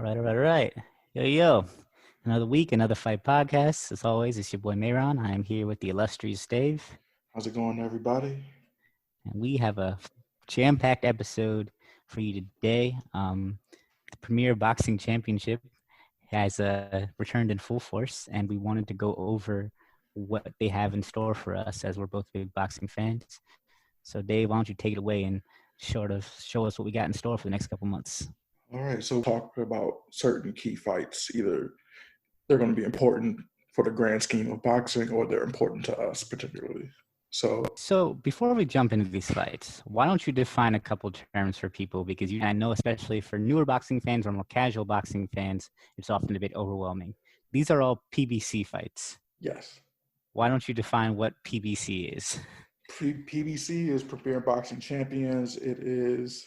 All right. Yo. Another week, another fight podcast. As always, it's your boy Mehran. I am here with the illustrious Dave, How's it going, everybody? and we have a jam-packed episode for you today. The Premier Boxing Championship has returned in full force, and we wanted to go over what they have in store for us as we're both big boxing fans. So, Dave, why don't you take it away and show us what we got in store for the next couple months? All right, so talk about certain key fights. Either they're going to be important for the grand scheme of boxing or they're important to us particularly. So before we jump into these fights, why don't you define a couple terms for people? Because I know, especially for newer boxing fans or more casual boxing fans, it's often a bit overwhelming. These are all PBC fights. Yes. Why don't you define what PBC is? PBC is Premier Boxing Champions. It is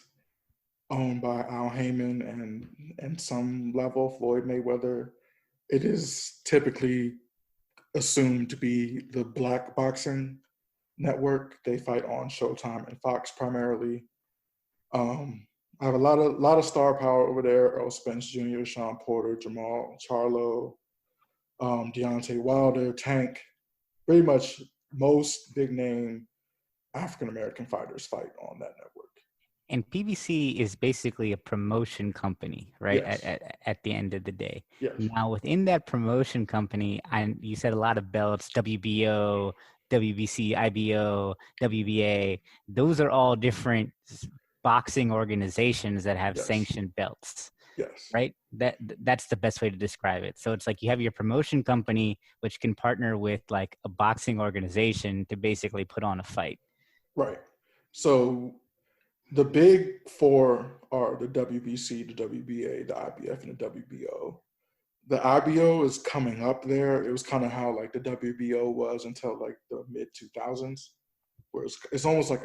owned by Al Heyman and some level Floyd Mayweather. It is typically assumed to be the Black Boxing Network. They fight on Showtime and Fox primarily. I have a lot of star power over there. Earl Spence Jr., Sean Porter, Jamal Charlo, Deontay Wilder, Tank. Pretty much most big name African American fighters fight on that network. And PBC is basically a promotion company, right? Yes. At the end of the day. Yes. Now, within that promotion company, you said a lot of belts, WBO, WBC, IBO, WBA. Those are all different boxing organizations that have sanctioned belts. Yes. Right? That's the best way to describe it. So it's like you have your promotion company, which can partner with like a boxing organization to basically put on a fight. Right. So the big four are the WBC, the WBA, the IBF, and the WBO. The IBO is coming up there. It was kind of how like the WBO was until like the mid 2000s, where it's almost like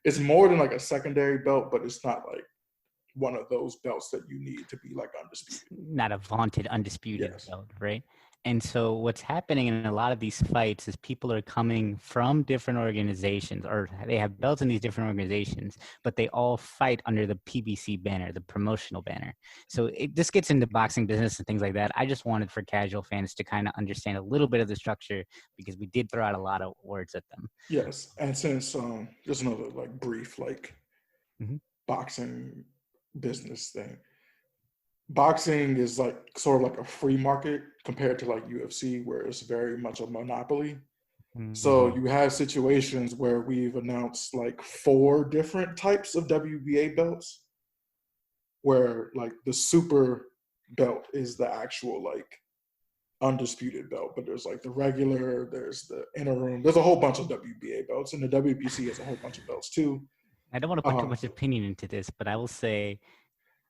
it's more than like a secondary belt, but it's not like one of those belts that you need to be like undisputed. Not a vaunted undisputed belt, right? And so what's happening in a lot of these fights is people are coming from different organizations, or they have belts in these different organizations, but they all fight under the PBC banner, the promotional banner. So this gets into boxing business and things like that. I just wanted for casual fans to kind of understand a little bit of the structure because we did throw out a lot of words at them. Yes, and since just another like brief boxing business thing. Boxing is like sort of like a free market compared to like UFC, where it's very much a monopoly. Mm-hmm. So you have situations where we've announced like 4 different types of WBA belts, where like the super belt is the actual like undisputed belt, but there's like the regular, there's the interim, there's a whole bunch of WBA belts, and the WBC has a whole bunch of belts too. I don't want to put too much opinion into this, but I will say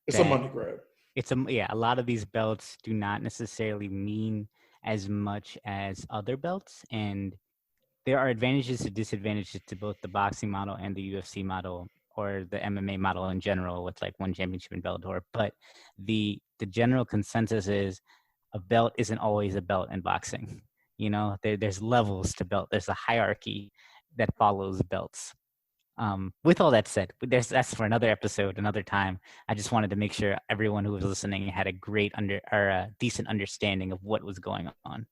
it's a money grab. A lot of these belts do not necessarily mean as much as other belts, and there are advantages and disadvantages to both the boxing model and the UFC model, or the MMA model in general, with like one championship in Bellator. But the general consensus is a belt isn't always a belt in boxing. You know, there's levels to belt. There's a hierarchy that follows belts. With all that said, that's for another episode, another time. I just wanted to make sure everyone who was listening had a great decent understanding of what was going on.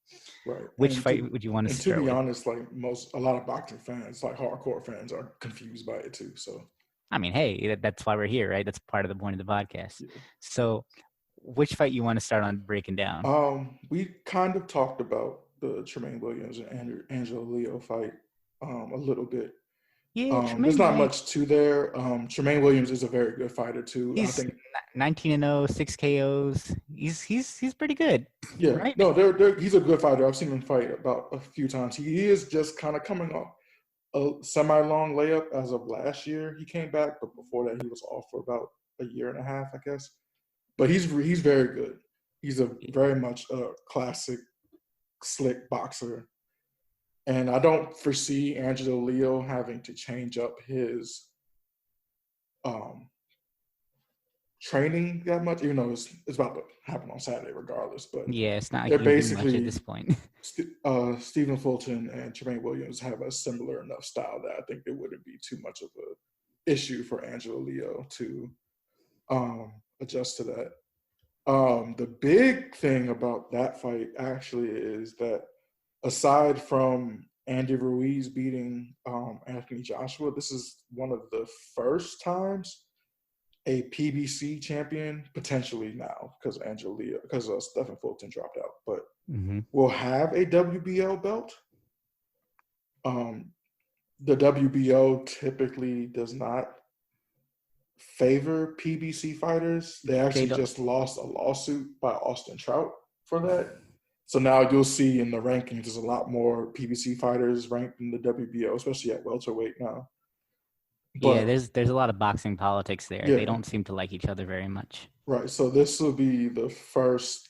Right. Which fight would you want to start with? To be honest, like a lot of boxing fans, like hardcore fans, are confused by it too. So, I mean, hey, that's why we're here, right? That's part of the point of the podcast. Yeah. So, which fight you want to start on breaking down? We kind of talked about the Tremaine Williams and Angela Leo fight a little bit. Yeah, there's not much to there. Tremaine Williams is a very good fighter too. He's 19-0, 6 KOs. He's pretty good. Yeah, right? No, he's a good fighter. I've seen him fight about a few times. He is just kind of coming off a semi-long layup as of last year. He came back, but before that, he was off for about a year and a half, I guess. But he's very good. He's very much a classic, slick boxer. And I don't foresee Angelo Leo having to change up his training that much, even though it's about to happen on Saturday regardless. But yeah, it's not. They're basically much at this point. Stephen Fulton and Tremaine Williams have a similar enough style that I think it wouldn't be too much of a issue for Angelo Leo to adjust to that. The big thing about that fight actually is that aside from Andy Ruiz beating Anthony Joshua, this is one of the first times a PBC champion, potentially now because Stephen Fulton dropped out, but will have a WBO belt. The WBO typically does not favor PBC fighters. They actually just lost a lawsuit by Austin Trout for that. So now you'll see in the rankings, there's a lot more PBC fighters ranked in the WBO, especially at welterweight now. But, yeah, there's a lot of boxing politics there. Yeah. They don't seem to like each other very much. Right. So this will be the first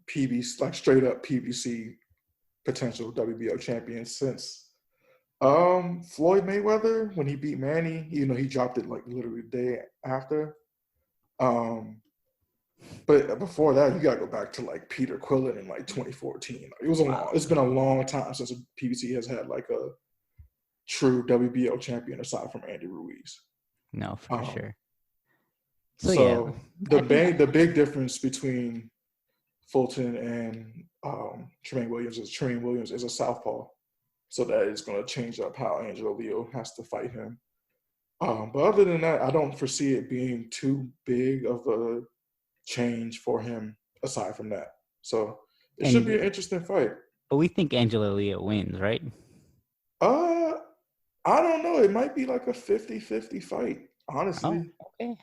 PBC, like straight up PBC potential WBO champion since Floyd Mayweather when he beat Manny. You know, he dropped it like literally the day after. But before that, you gotta go back to like Peter Quillen in like 2014. It's been a long time since PBC has had like a true WBO champion aside from Andy Ruiz. No, for sure. So yeah, the big difference between Fulton and Tremaine Williams is a southpaw. So that is going to change up how Angelo Leo has to fight him. But other than that, I don't foresee it being too big of a change for him aside from that. So it should be an interesting fight. But we think Angelo Leo wins, right? I don't know. It might be like a 50-50 fight, honestly. Oh, okay.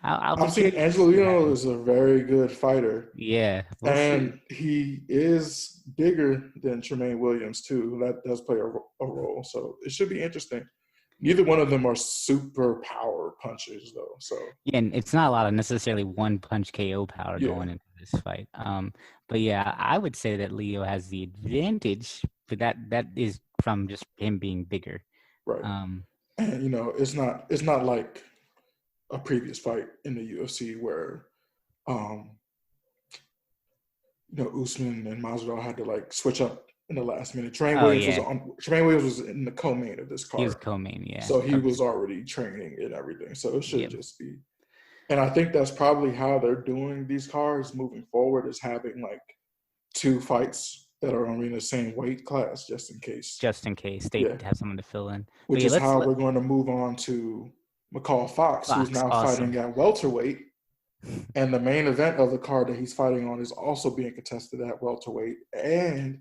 I've seen Angelo Leo is a very good fighter. Yeah. And he is bigger than Tremaine Williams, too. That does play a role. So it should be interesting. Neither one of them are super power punchers, though. So yeah, and it's not a lot of necessarily one punch KO power going into this fight. But yeah, I would say that Leo has the advantage, but that is from just him being bigger. Right. And you know, it's not like a previous fight in the UFC where you know, Usman and Masvidal had to like switch up in the last minute. Tremaine Williams was in the co-main of this card. He was co-main, yeah. So he was already training and everything. So it should just be. And I think that's probably how they're doing these cards moving forward, is having like 2 fights that are only in the same weight class, just in case. Just in case they have someone to fill in. Which is how we're going to move on to McCall Fox, who's now fighting at welterweight. And the main event of the card that he's fighting on is also being contested at welterweight and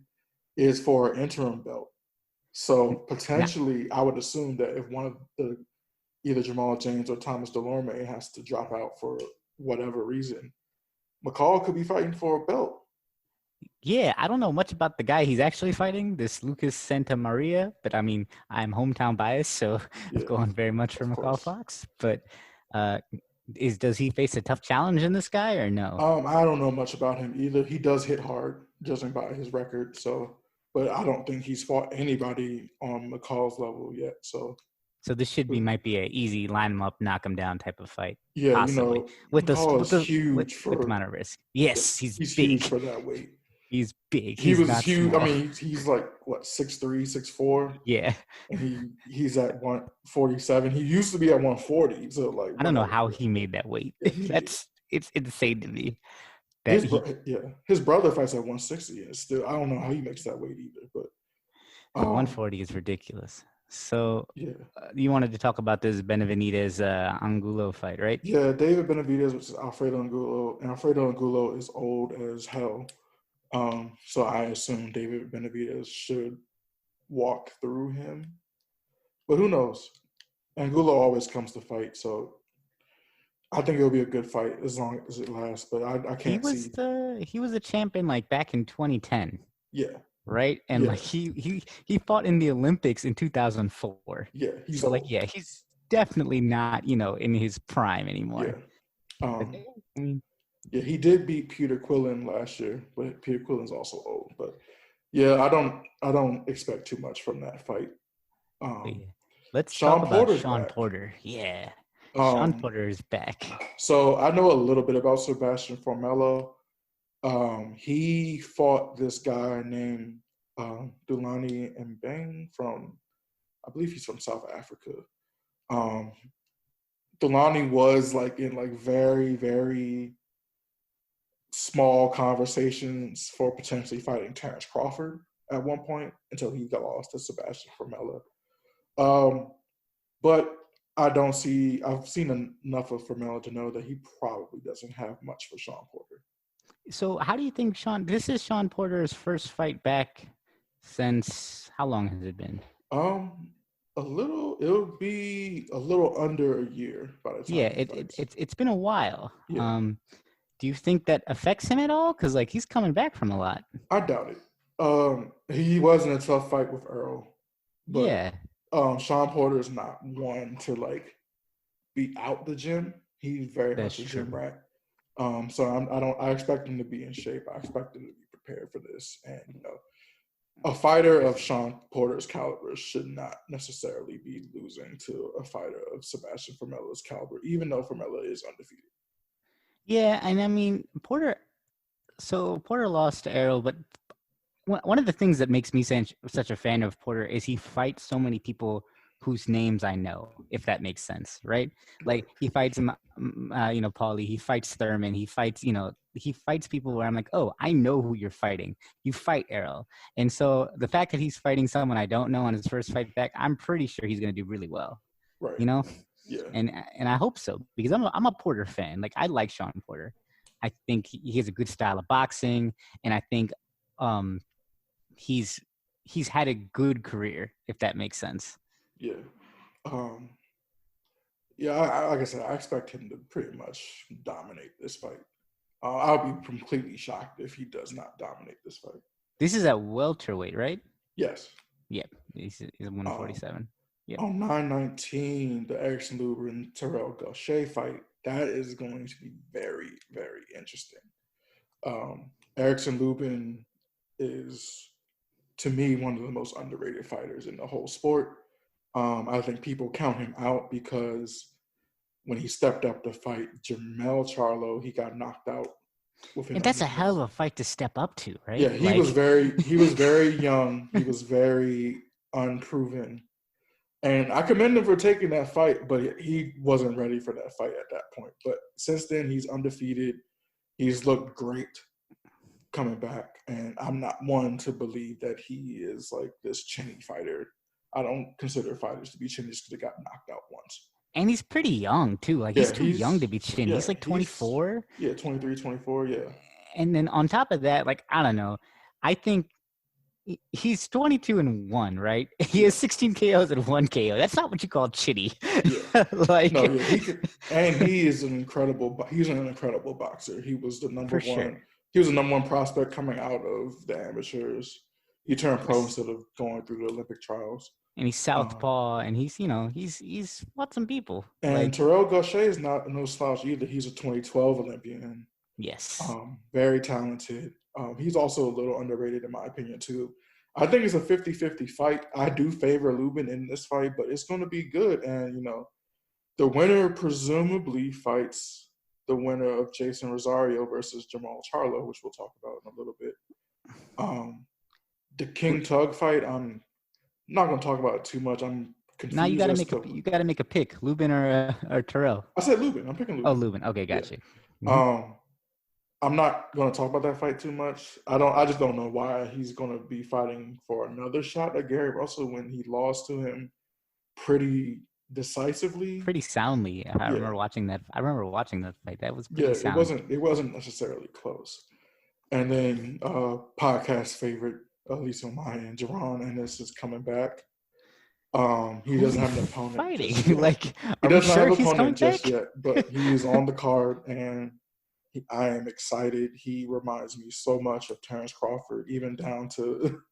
is for an interim belt. So potentially, I would assume that if one of the either Jamal James or Thomas Delorme has to drop out for whatever reason, McCall could be fighting for a belt. Yeah, I don't know much about the guy he's actually fighting, this Lucas Santa Maria, but I mean, I'm hometown biased, so I'm going very much for McCall Fox. But does he face a tough challenge in this guy or no? I don't know much about him either. He does hit hard, judging by his record. So, but I don't think he's fought anybody on McCall's level yet. So this might be an easy line him up, knock him down type of fight. Yeah, possibly. You know, with the amount of risk. Yes, he's big. Huge for that weight. He's big. He was huge. Small. I mean, he's like what 6'3", 6'4". Yeah. And he's at 147. He used to be at 140. So like, I don't know how he made that weight. It's insane to me. His brother fights at 160, and still I don't know how he makes that weight either. But 140 is ridiculous. So you wanted to talk about this Benavidez Angulo fight, right? Yeah, David Benavidez versus Alfredo Angulo, and Alfredo Angulo is old as hell. So I assume David Benavidez should walk through him, but who knows? Angulo always comes to fight, so I think it'll be a good fight as long as it lasts. But I can't see. He was a champion like back in 2010. Yeah. Right, and like he fought in the Olympics in 2004. Yeah, he's he's definitely not in his prime anymore. Yeah. Yeah, he did beat Peter Quillen last year, but Peter Quillen's also old. But yeah, I don't expect too much from that fight. Let's talk about Sean Porter. Yeah, Sean Porter is back. So I know a little bit about Sebastian Formello. He fought this guy named Dulani Mbeng I believe he's from South Africa. Dulani was like in like very, very small conversations for potentially fighting Terrence Crawford at one point until he got lost to Sebastian Formella. But I've seen enough of Formella to know that he probably doesn't have much for Sean Porter. So how do you think this is Sean Porter's first fight back since, how long has it been? It'll be a little under a year by the time. Yeah, it's been a while. Yeah. Do you think that affects him at all? Because like he's coming back from a lot. I doubt it. He was in a tough fight with Earl, but Yeah, Sean Porter is not one to like be out the gym. He's very that's much a true. gym rat. So I expect him to be in shape. I expect him to be prepared for this. And a fighter of Sean Porter's caliber should not necessarily be losing to a fighter of Sebastian Formella's caliber, even though Formella is undefeated. Yeah, and I mean Porter lost to Errol, but one of the things that makes me such a fan of Porter is he fights so many people whose names I know, if that makes sense, right? Like he fights, Paulie, he fights Thurman, he fights people where I'm like, oh, I know who you're fighting. You fight Errol. And so the fact that he's fighting someone I don't know on his first fight back, I'm pretty sure he's going to do really well, Right. Yeah. And I hope so, because I'm a Porter fan. Like I like Sean Porter. I think he has a good style of boxing, and I think he's had a good career, if that makes sense. Yeah. Like I said, I expect him to pretty much dominate this fight. I'll be completely shocked if he does not dominate this fight. This is at welterweight, right? Yes. Yep. He's 147. Yep. On 9/19, the Erickson Lubin Terrell Gausha fight, that is going to be very, very interesting. Erickson Lubin is, to me, one of the most underrated fighters in the whole sport. I think people count him out because when he stepped up to fight Jermell Charlo, he got knocked out. And that's a hell of a fight to step up to, right? Yeah, he was very young. He was very unproven. And I commend him for taking that fight, but he wasn't ready for that fight at that point. But since then, he's undefeated. He's looked great coming back. And I'm not one to believe that he is like this chinny fighter. I don't consider fighters to be chinny just because they got knocked out once. And he's pretty young, too. Like, he's too young to be chinny. He's like 24. 23, 24, yeah. And then on top of that, like, I don't know. I think he's 22-1, right? He has 16 KOs and 1 KO. That's not what you call chinny. Yeah. He is an incredible boxer. He was the number one. Sure. He was the number one prospect coming out of the amateurs. He turned pro instead of going through the Olympic trials. And he's southpaw, and he's fought some people. And Terrell Gausha is not no slouch either. He's a 2012 Olympian. Yes. Very talented. He's also a little underrated in my opinion too. I think it's a 50-50 fight. I do favor Lubin in this fight, but it's going to be good. And, the winner presumably fights the winner of Jason Rosario versus Jermell Charlo, which we'll talk about in a little bit. The King Tug fight, I'm not going to talk about it too much. I'm confused. Now you got to make a pick, Lubin or Terrell. I said Lubin. I'm picking Lubin. Oh, Lubin. Okay, gotcha. Yeah. Mm-hmm. I'm not going to talk about that fight too much. I just don't know why he's going to be fighting for another shot at Gary Russell when he lost to him pretty decisively, pretty soundly. I remember watching that. Fight. That was pretty sound. It wasn't necessarily close. And then podcast favorite Alicia Maya and Jerron Ennis is coming back. He doesn't have an opponent fighting. He doesn't have an opponent just yet, but he is on the card, and I am excited. He reminds me so much of Terrence Crawford, even down to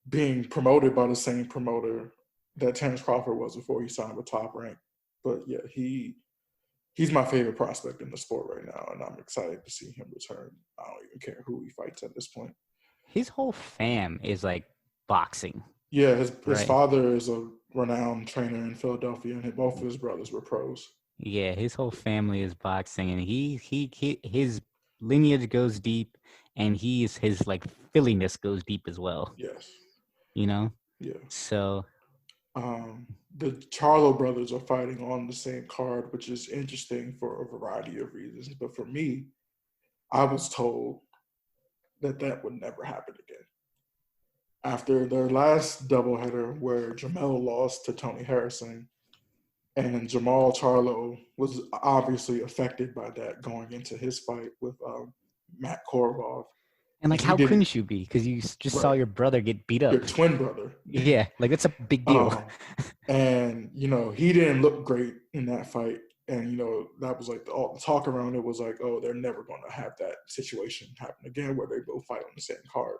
being promoted by the same promoter that Terrence Crawford was before he signed with Top Rank. But yeah, he's my favorite prospect in the sport right now, and I'm excited to see him return. I don't even care who he fights at this point. His whole fam is like boxing. Yeah, his father is a renowned trainer in Philadelphia, and both of his brothers were pros. Yeah, his whole family is boxing, and his lineage goes deep, and his like Philliness goes deep as well. Yes. Yeah. So The Charlo brothers are fighting on the same card, which is interesting for a variety of reasons. But for me, I was told that that would never happen again. After their last doubleheader, where Jamel lost to Tony Harrison, and Jamal Charlo was obviously affected by that going into his fight with Matt Korobov. And like, And he how didn't, couldn't you be? Because you just saw right, your brother get beat your up. twin brother. Yeah, like that's a big deal. And, he didn't look great in that fight. And, that was like all the talk around it was like, oh, they're never going to have that situation happen again where they both fight on the same card.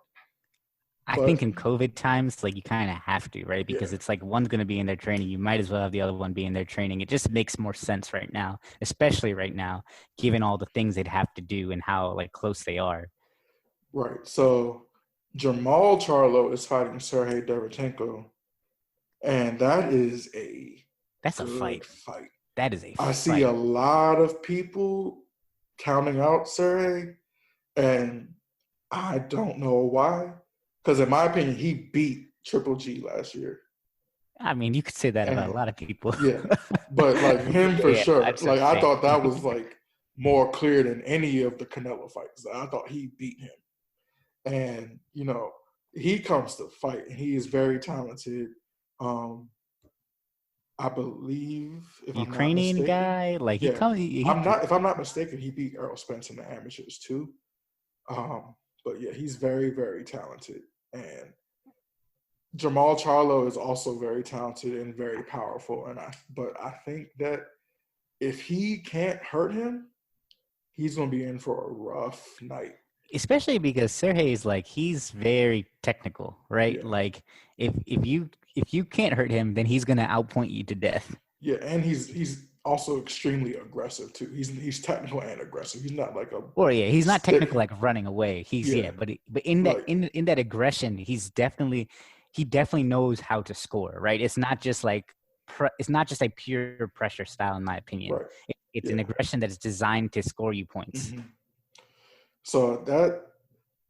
I But think in COVID times, like you kind of have to, right? Because yeah, it's like one's going to be in their training. You might as well have the other one be in their training. It just makes more sense right now, especially right now, given all the things they'd have to do and how like close they are. right. So Jamal Charlo is fighting Sergey Derevchenko, and that is a That's a good fight. fight. That is a I see a fight. lot of people counting out Sergey, and I don't know why. Because in my opinion, he beat Triple G last year. I mean, you could say that about a And lot of people. yeah, but like him for Yeah, sure. that's Like I okay. thought that was like more clear than any of the Canelo fights. I thought he beat him. And he comes to fight, and he is very talented. Um, I believe, if I'm not Ukrainian mistaken, guy, like he yeah, comes. If I'm not mistaken, he beat Errol Spence in the amateurs too. But yeah, he's very, very talented, and Jamal Charlo is also very talented and very powerful. But I think that if he can't hurt him, he's gonna be in for a rough night. Especially because Sergey is like he's very technical, right? Yeah, Like if you can't hurt him, then he's gonna outpoint you to death. yeah, and he's also extremely aggressive too. He's technical and aggressive. He's not like a Or yeah, he's not technical stick. like running away. He's Yeah, but in that like in that aggression, he definitely knows how to score, right? It's not just like it's not just a pure pressure style, in my opinion. right. It's an Yeah. aggression that is designed to score you points. Hmm. So that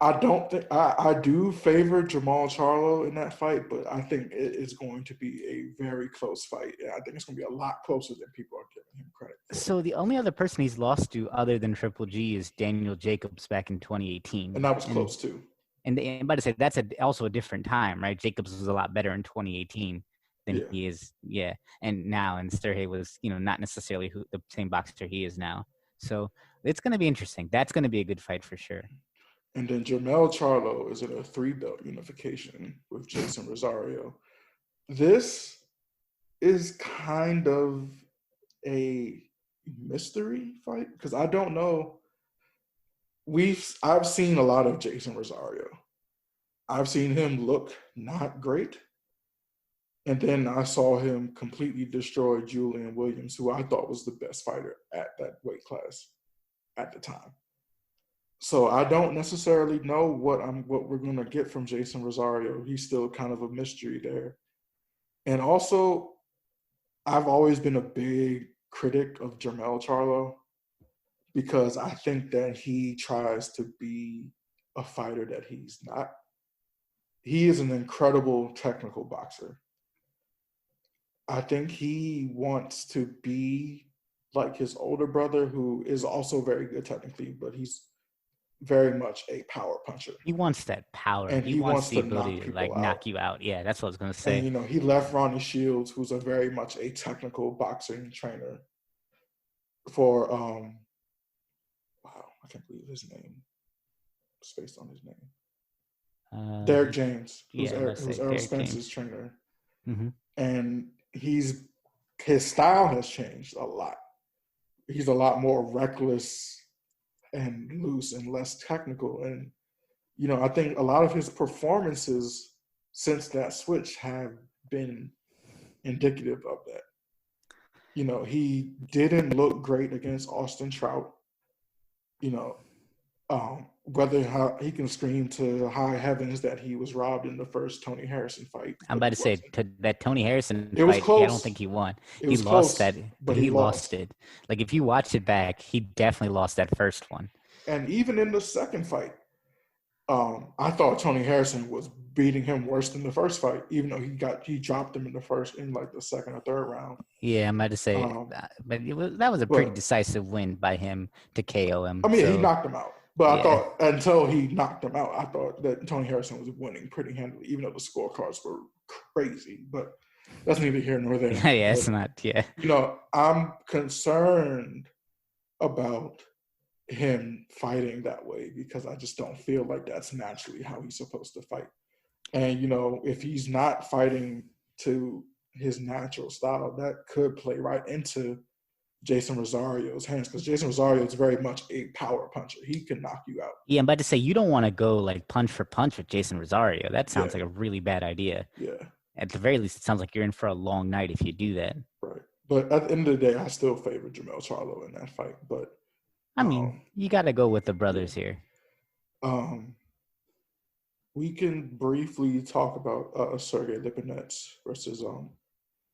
I don't think I do favor Jamal Charlo in that fight, but I think it is going to be a very close fight. And I think it's going to be a lot closer than people are giving him credit for. So the only other person he's lost to other than Triple G is Daniel Jacobs back in 2018. And that was close too. And I'm about to say that's also a different time, right? Jacobs was a lot better in 2018 than Yeah. he is, yeah, and now. And Sturhay was, not necessarily the same boxer he is now. So it's going to be interesting. That's going to be a good fight for sure. And then Jermell Charlo is in a 3-belt unification with Jason Rosario. This is kind of a mystery fight because I don't know. I've seen a lot of Jason Rosario. I've seen him look not great. And then I saw him completely destroy Julian Williams, who I thought was the best fighter at that weight class at the time. So I don't necessarily know what we're gonna get from Jason Rosario. He's still kind of a mystery there. And also, I've always been a big critic of Jermell Charlo because I think that he tries to be a fighter that he's not. He is an incredible technical boxer. I think he wants to be like his older brother, who is also very good technically, but he's very much a power puncher. He wants that power. And He he wants wants the to knock ability to people like out. knock you out. Yeah, that's what I was gonna And say. he left Ronnie Shields, who's a very much a technical boxing trainer, for wow, I can't believe his name. Spaced on his name. Derek James, who's Yeah, let's say Errol Derek Spence's James. trainer. Mm-hmm. And his style has changed a lot. He's a lot more reckless and loose and less technical. And I think a lot of his performances since that switch have been indicative of that. He didn't look great against Austin Trout. Whether how he can scream to high heavens that he was robbed in the first Tony Harrison fight, I'm but about he to say wasn't. that Tony Harrison It was fight. I don't close. think he won. It He was lost close, that, but but he he lost lost. it. Like if you watch it back, he definitely lost that first one. And even in the second fight, I thought Tony Harrison was beating him worse than the first fight, even though he dropped him in like the second or third round. Yeah, I'm about to say Um, that, but that was a pretty but decisive win by him to KO him. I mean, he So knocked him out. But I yeah, thought until he knocked him out, I thought that Tony Harrison was winning pretty handily, even though the scorecards were crazy. But that's neither here nor there. yeah, But it's not. Yeah, I'm concerned about him fighting that way because I just don't feel like that's naturally how he's supposed to fight. And if he's not fighting to his natural style, that could play right into Jason Rosario's hands because Jason Rosario is very much a power puncher. He can knock you out. yeah. I'm about to say you don't want to go like punch for punch with Jason Rosario. That Yeah, sounds like a really bad idea. yeah, At the very least, it sounds like you're in for a long night if you do that. right. But at the end of the day, I still favor Jamel Charlo in that fight. But I mean, you got to go with the yeah. brothers here. We can briefly talk about Sergey Lipinets versus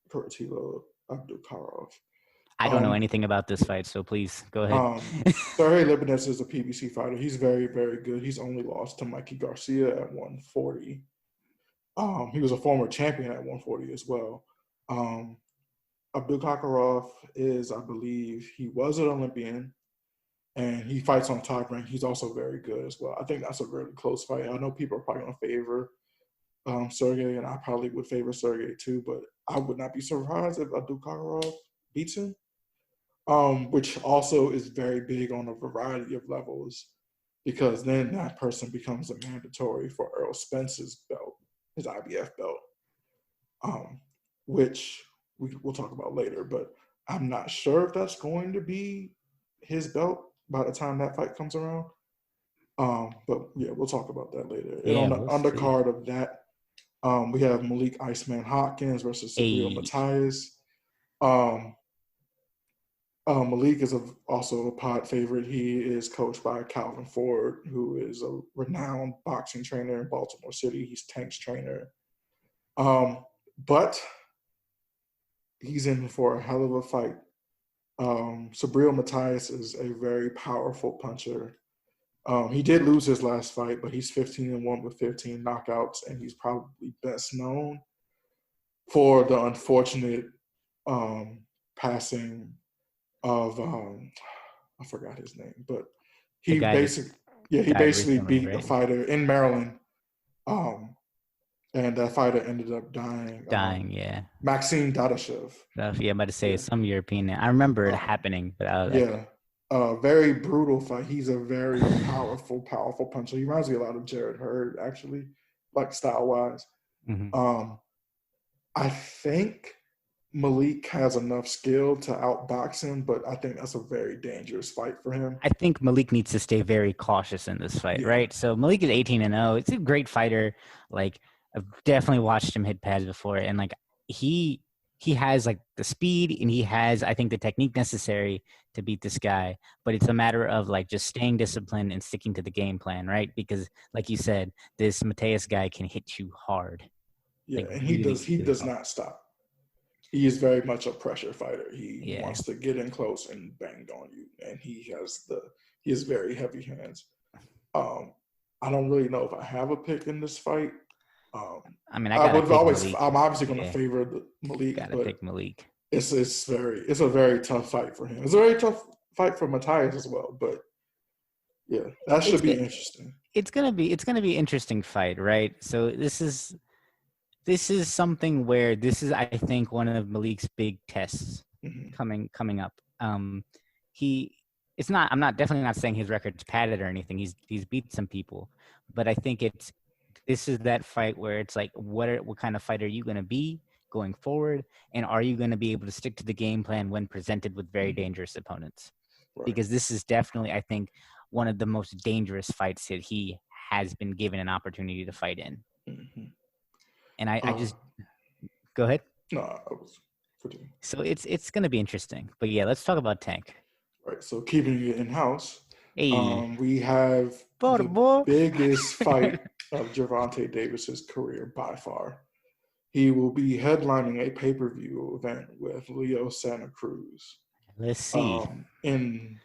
Kuratilo Abdulkarov. I don't know anything about this fight, so please go ahead. Sergey Lipinets is a PBC fighter. He's very, very good. He's only lost to Mikey Garcia at 140. He was a former champion at 140 as well. Abdulkarov is, I believe, he was an Olympian, and he fights on top rank. He's also very good as well. I think that's a really close fight. I know people are probably going to favor Sergey, and I probably would favor Sergey too, but I would not be surprised if Abdulkarov beats him. Which also is very big on a variety of levels, because then that person becomes a mandatory for Earl Spence's belt, his IBF belt, which we'll talk about later. But I'm not sure if that's going to be his belt by the time that fight comes around. But yeah, we'll talk about that later. And Yeah, on the we'll see. undercard of that, we have Malik Iceman Hopkins versus Sabril Matthias. Malik is also a pod favorite. He is coached by Calvin Ford, who is a renowned boxing trainer in Baltimore City. He's Tank's trainer. But he's in for a hell of a fight. Sabril Matthias is a very powerful puncher. He did lose his last fight, but he's 15-1 with 15 knockouts, and he's probably best known for the unfortunate passing of I forgot his name, but he basically beat a fighter in Maryland, and that fighter ended up dying. Yeah. Maxime Dadashev. Yeah, I'm about to say some European name. I remember it happening, but I was very brutal fight. He's a very powerful puncher. He reminds me a lot of Jared Hurd, actually, like style wise. Mm-hmm. I think Malik has enough skill to outbox him, but I think that's a very dangerous fight for him. I think Malik needs to stay very cautious in this fight, right? So Malik is 18-0. It's a great fighter. Like, I've definitely watched him hit pads before, and like he has like the speed, and he has, I think, the technique necessary to beat this guy. But it's a matter of like just staying disciplined and sticking to the game plan, right? Because like you said, this Mateus guy can hit you hard. Yeah, like, and he does not stop. He is very much a pressure fighter. He wants to get in close and bang on you, and he has very heavy hands. I don't really know if I have a pick in this fight. I mean, I'm obviously going to favor Malik. Gotta pick Malik. It's a very tough fight for him. It's a very tough fight for Matthias as well. But yeah, that should be interesting. It's gonna be an interesting fight, right? So this is something where this is, I think, one of Malik's big tests coming up. I'm definitely not saying his record's padded or anything. He's beat some people, but I think this is that fight where it's like, what kind of fight are you going to be going forward, and are you going to be able to stick to the game plan when presented with very dangerous opponents? Right. Because this is definitely, I think, one of the most dangerous fights that he has been given an opportunity to fight in. Mm-hmm. And I just go ahead. No, I was pretty. So it's going to be interesting, but yeah, let's talk about Tank. Right. So keeping it in house, we have the biggest fight of Gervonta Davis's career by far. He will be headlining a pay-per-view event with Leo Santa Cruz. Let's see. In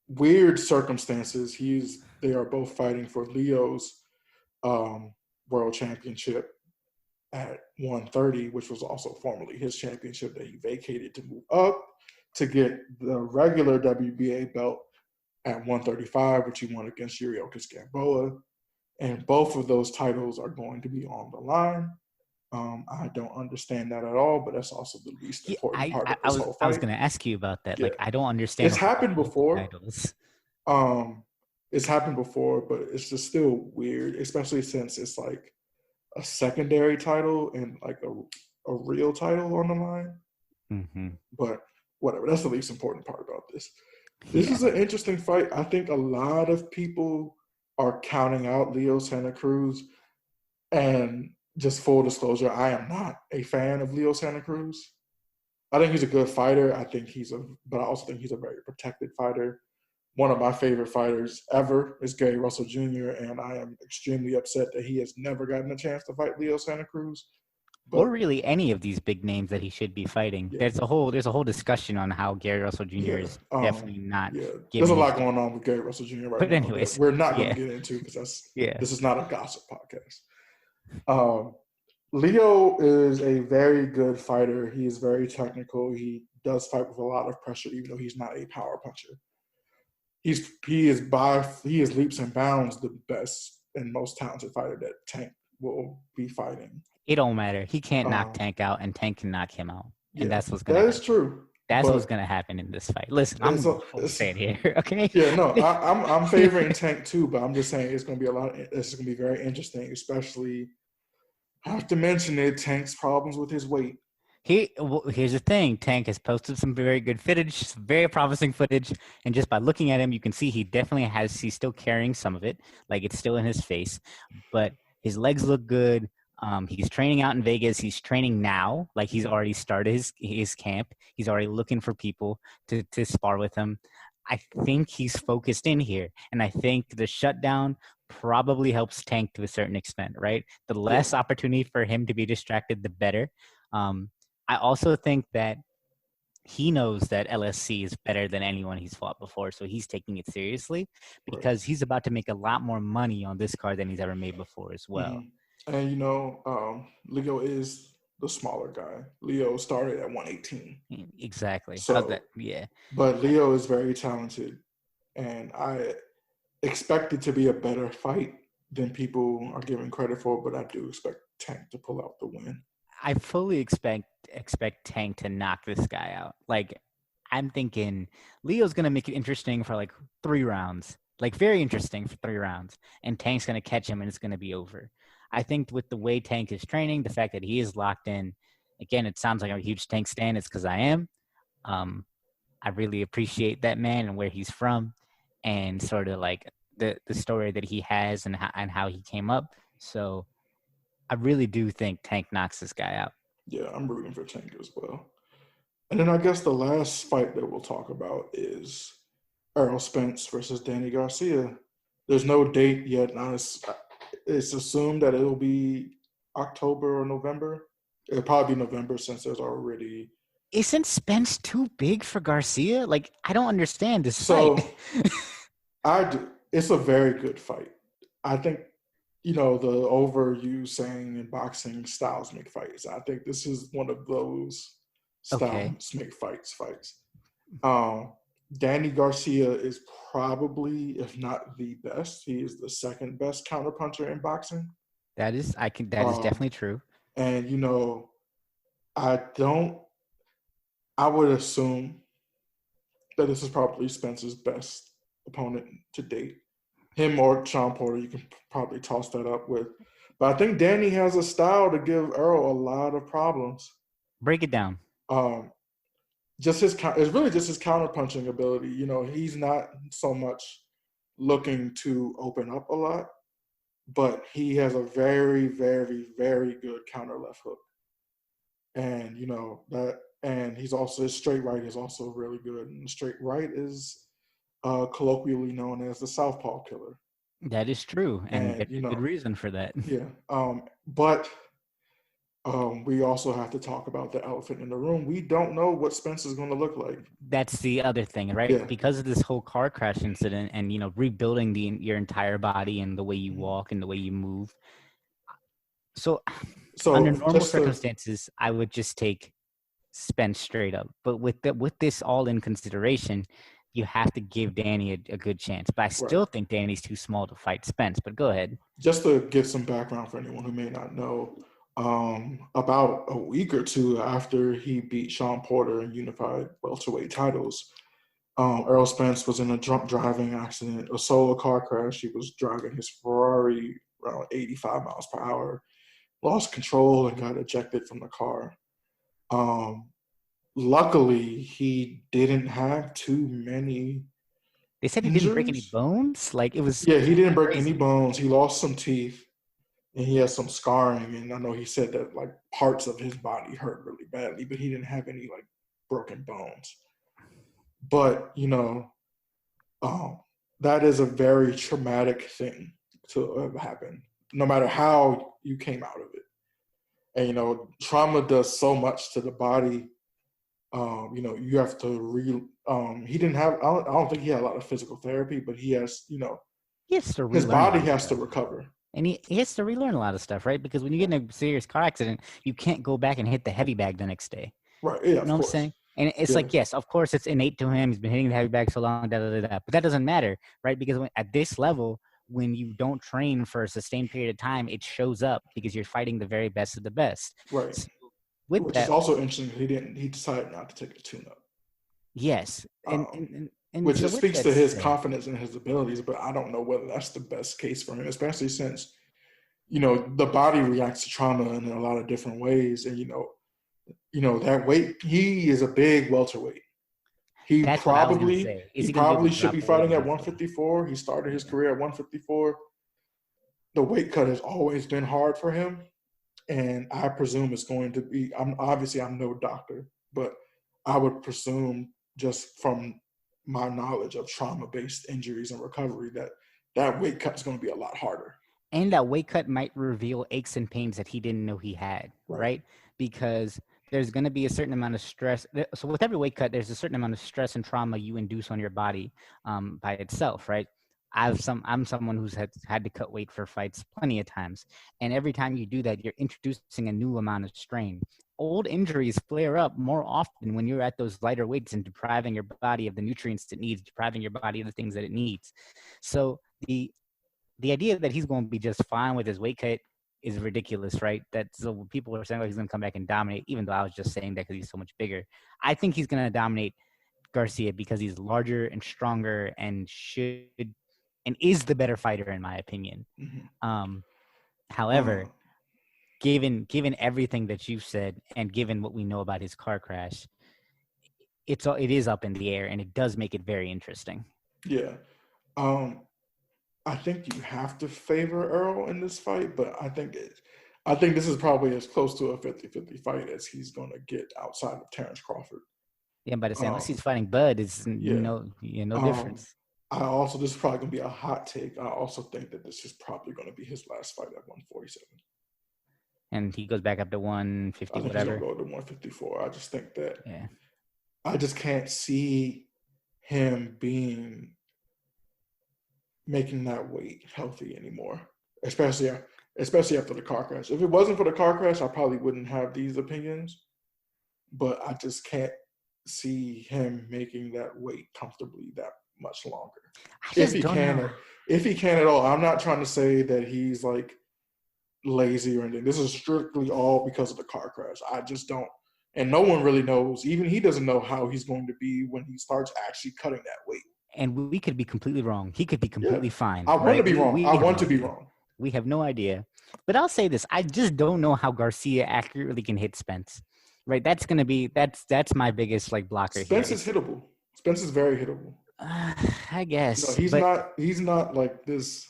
weird circumstances, he's They are both fighting for Leo's world championship at 130, which was also formerly his championship that he vacated to move up to get the regular WBA belt at 135, which he won against Yuriorkis Gamboa. And both of those titles are going to be on the line. I don't understand that at all, but that's also the least Yeah, important part of I this was whole I was fight. gonna ask you about that. Yeah, Like, I don't understand it's why happened both before. titles. It's happened before, but it's just still weird, especially since it's like a secondary title and like a real title on the line. Mm-hmm. But whatever, that's the least important part about this. This Yeah. is an interesting fight. I think a lot of people are counting out Leo Santa Cruz. And just full disclosure, I am not a fan of Leo Santa Cruz. I think he's a good fighter. But I also think he's a very protected fighter. One of my favorite fighters ever is Gary Russell Jr., and I am extremely upset that he has never gotten a chance to fight Leo Santa Cruz. Or But really any of these big names that he should be fighting. yeah, There's a whole discussion on how Gary Russell Jr. yeah, is definitely not yeah. There's given a his lot due. going on with Gary Russell Jr. right But now that anyways, we're not going to yeah, get into because yeah. this is not a gossip podcast. Um, Leo is a very good fighter. He is very technical. He does fight with a lot of pressure, even though he's not a power puncher. He is leaps and bounds the best and most talented fighter that Tank will be fighting. It don't matter. He can't knock Um, Tank out, and Tank can knock him out, and yeah, that's what's gonna that is happen. true. That's what's But gonna happen in this fight. Listen, I'm it's, gonna a, go full it's fan here, okay? yeah, no, I'm favoring Tank too, but I'm just saying it's going to be It's going to be very interesting, especially. I have to mention it. Tank's problems with his weight. Here's the thing. Tank has posted some very good footage, some very promising footage, and just by looking at him, you can see he's still carrying some of it, like it's still in his face, but his legs look good. He's training out in Vegas. He's training now, like he's already started his camp. He's already looking for people to spar with him. I think he's focused in here, and I think the shutdown probably helps Tank to a certain extent, right? The Yeah. less opportunity for him to be distracted, the better. Um, I also think that he knows that LSC is better than anyone he's fought before, so he's taking it seriously Right. because he's about to make a lot more money on this card than he's ever made before as well. And Leo is the smaller guy. Leo started at 118. Exactly. How's So, that? Yeah. but Leo is very talented, and I expect it to be a better fight than people are giving credit for. But I do expect Tank to pull out the win. I fully expect Tank to knock this guy out. Like, I'm thinking Leo's gonna make it interesting for like 3 rounds, like very interesting for 3 rounds, and Tank's gonna catch him and it's gonna be over. I think with the way Tank is training, the fact that he is locked in, again, it sounds like I'm a huge Tank stan. It's because I am. Um, I really appreciate that man and where he's from, and sort of like the story that he has and how he came up. So I really do think Tank knocks this guy out. Yeah, I'm rooting for Tank as well. And then I guess the last fight that we'll talk about is Errol Spence versus Danny Garcia. There's no date yet. Now it's assumed that it'll be October or November. It'll probably be November since there's already. Isn't Spence too big for Garcia? Like, I don't understand this So fight. I do. It's a very good fight. I think the overused saying in boxing, styles make fights. I think this is one of those Okay, styles make fights. Um, Danny Garcia is probably, if not the best, he is the second best counterpuncher in boxing. that is Um, definitely true. and I don't. I would assume that this is probably Spencer's best opponent to date. Him or Sean Porter, you can probably toss that up with. But I think Danny has a style to give Earl a lot of problems. Break it down. Um, it's really just his counterpunching ability. He's not so much looking to open up a lot, but he has a very, very, very good counter left hook. And he's also his straight right is also really good. And straight right is colloquially known as the Southpaw killer. That is true, and And there's a good reason for that. yeah. But We also have to talk about the elephant in the room. We don't know what Spence is going to look like. That's the other thing, right? Yeah. Because of this whole car crash incident and, rebuilding your entire body and the way you Mhm. walk and the way you move. So under So normal just to, circumstances, I would just take Spence straight up. But with this all in consideration, you have to give Danny a good chance. But I right. still think Danny's too small to fight Spence. But go ahead. Just to give some background for anyone who may not know, about a week or two after he beat Sean Porter in unified welterweight titles, Errol Spence was in a drunk driving accident, a solo car crash. He was driving his Ferrari around 85 miles per hour, lost control, and got ejected from the car. Um, Luckily, he didn't have too many They said he didn't break any injuries. bones. Like it was Yeah, he didn't break any crazy. bones. He lost some teeth and he has some scarring. And I know he said that like parts of his body hurt really badly, but he didn't have any like broken bones. But um, that is a very traumatic thing to have happened, no matter how you came out of it. And trauma does so much to the body. You have to he didn't have. I don't think he had a lot of physical therapy, but he has. He has to His relearn a body lot of has to stuff. recover. And he has to relearn a lot of stuff, right? Because when you get in a serious car accident, you can't go back and hit the heavy bag the next day. Right. Yeah. You know Of what I'm course. saying? And it's Yeah. like, yes, of course, it's innate to him. He's been hitting the heavy bag so long, but that doesn't matter, right? Because at this level, when you don't train for a sustained period of time, it shows up because you're fighting the very best of the best. Right. So with Which is that, also interesting. He decided not to take a tune-up. yes, Um, and which so just with speaks that to his said, confidence in his abilities, but I don't know whether that's the best case for him, especially since the body reacts to trauma in a lot of different ways, and that weight. He is a big welterweight. He that's what I was gonna probably say. Is he he gonna be able probably to should drop be the weight fighting at enough though? 154. He started his Yeah. career at 154. The weight cut has always been hard for him, and I presume it's going to be. I'm no doctor, but I would presume just from my knowledge of trauma-based injuries and recovery that weight cut is going to be a lot harder. And that weight cut might reveal aches and pains that he didn't know he had, Right. right? Because there's going to be a certain amount of stress. So with every weight cut, there's a certain amount of stress and trauma you induce on your body by itself, right? I'm someone who's had to cut weight for fights plenty of times, and every time you do that, you're introducing a new amount of strain. Old injuries flare up more often when you're at those lighter weights and depriving your body of the nutrients it needs, depriving your body of the things that it needs. So the idea that he's going to be just fine with his weight cut is ridiculous, right? That's so people are saying, he's going to come back and dominate, even though I was just saying that because he's so much bigger. I think he's going to dominate Garcia because he's larger and stronger and is the better fighter in my opinion. Mm-hmm. Um, however, Um, given everything that you've said and given what we know about his car crash, it is up in the air and it does make it very interesting. yeah. Um, I think you have to favor Earl in this fight, but I think this is probably as close to a 50-50 fight as he's going to get outside of Terrence Crawford. Yeah, but it's unless Um, he's fighting Bud, it's yeah. no Um, difference. this is probably going to be a hot take. I also think that this is probably going to be his last fight at 147. And he goes back up to I 150, think he's going whatever. to go to 154. I just think that Yeah. I just can't see him making that weight healthy anymore, especially after the car crash. If it wasn't for the car crash, I probably wouldn't have these opinions. But I just can't see him making that weight comfortably that much longer. I If just he don't know. can, if he can at all. I'm not trying to say that he's like lazy or anything. This is strictly all because of the car crash. I just don't, and no one really knows. Even he doesn't know how he's going to be when he starts actually cutting that weight. And we could be completely wrong. He could be Yeah, completely fine, I want to right? be wrong. We I have want no to be idea. wrong. We have no idea. But I'll say this: I just don't know how Garcia accurately can hit Spence. Right? That's my biggest like blocker here. Spence is hittable. Spence is very hittable. I guess, He's but not. He's not like this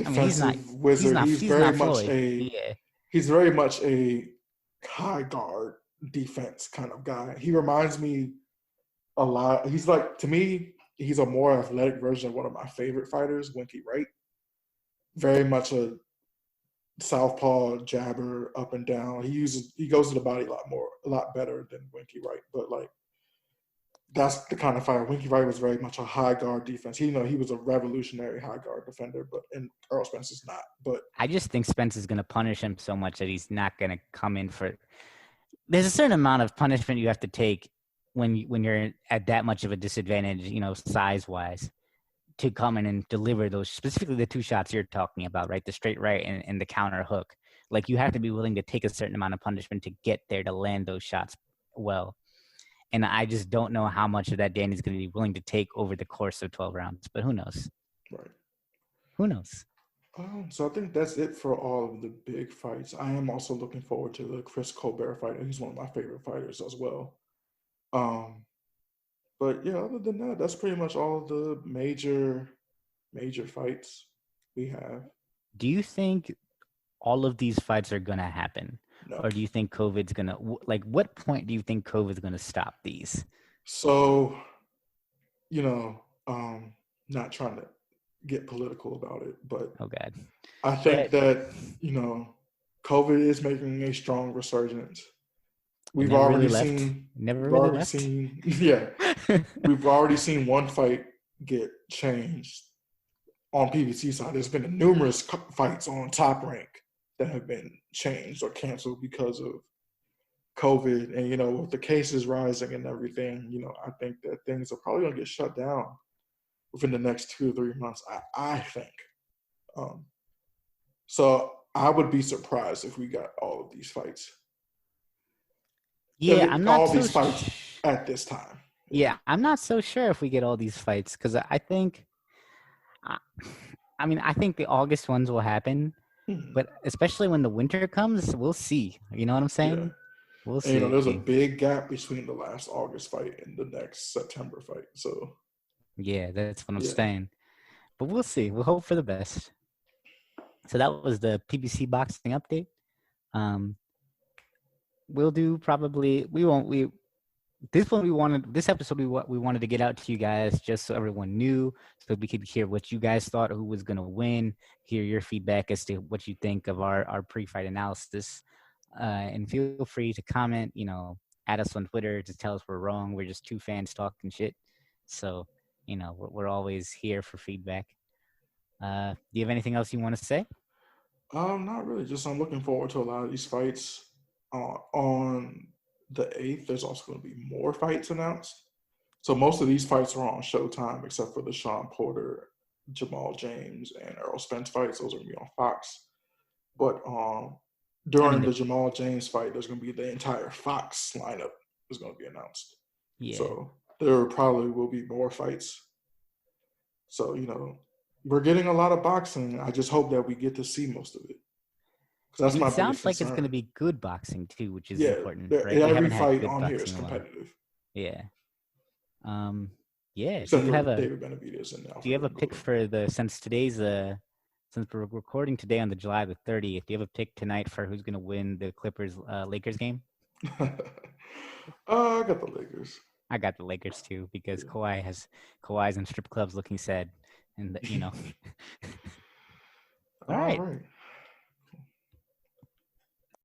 I mean, defensive wizard. he's not Floyd. Yeah, He's very much a high guard defense kind of guy. He reminds me a lot. He's like, to me, he's a more athletic version of one of my favorite fighters, Winky Wright. Very much a southpaw jabber up and down. He goes to the body a lot better than Winky Wright. But like that's the kind of fighter. Winky Wright was very much a high guard defense. He was a revolutionary high guard defender, and Earl Spence is not. But I just think Spence is going to punish him so much that he's not going to come in for. There's a certain amount of punishment you have to take when you're at that much of a disadvantage, size wise, to come in and deliver those, specifically the two shots you're talking about, right? The straight right and the counter hook. Like you have to be willing to take a certain amount of punishment to get there to land those shots well. And I just don't know how much of that Danny's going to be willing to take over the course of 12 rounds. But who knows? right. Who knows? So I think that's it for all of the big fights. I am also looking forward to the Chris Colbert fight. He's one of my favorite fighters as well. But yeah, other than that, that's pretty much all the major fights we have. Do you think all of these fights are going to happen? No. Or do you think COVID's going to, like, what point do you think COVID's going to stop these? So, not trying to get political about it, but Oh, God. I think that, COVID is making a strong resurgence. We've already seen, yeah, we've already seen one fight get changed on PBC side. There's been numerous fights on Top Rank that have been changed or canceled because of COVID. And, with the cases rising and everything, I think that things are probably going to get shut down within the next 2 or 3 months, I think. So I would be surprised if we got all of these fights. Yeah, I'm not all these fights at this time. Yeah, I'm not so sure if we get all these fights because I think, I think the August ones will happen, but especially when the winter comes, we'll see. You know what I'm saying? Yeah. We'll see. There's a big gap between the last August fight and the next September fight. So yeah, that's what I'm saying. But we'll see. We'll hope for the best. So that was the PBC boxing update. We'll do probably this episode we wanted to get out to you guys just so everyone knew, so we could hear what you guys thought, who was going to win, hear your feedback as to what you think of our pre-fight analysis, and feel free to comment, add us on Twitter to tell us we're wrong. We're just two fans talking shit, so we're always here for feedback. Do you have anything else you want to say? Not really. Just I'm looking forward to a lot of these fights. On the 8th, there's also going to be more fights announced. So most of these fights are on Showtime, except for the Sean Porter, Jamal James, and Earl Spence fights. Those are going to be on Fox. But during the Jamal James fight, there's going to be the entire Fox lineup is going to be announced. Yeah. So there probably will be more fights. So, we're getting a lot of boxing. I just hope that we get to see most of it. It sounds like it's going to be good boxing too, which is important. Right? Every fight on here is competitive. Yeah. Yeah. Except do you have David Benavidez and do you have a pick for since we're recording today on the July the 30th? Do you have a pick tonight for who's going to win the Clippers Lakers game? I got the Lakers. I got the Lakers too because Kawhi's in strip clubs looking sad, and All right.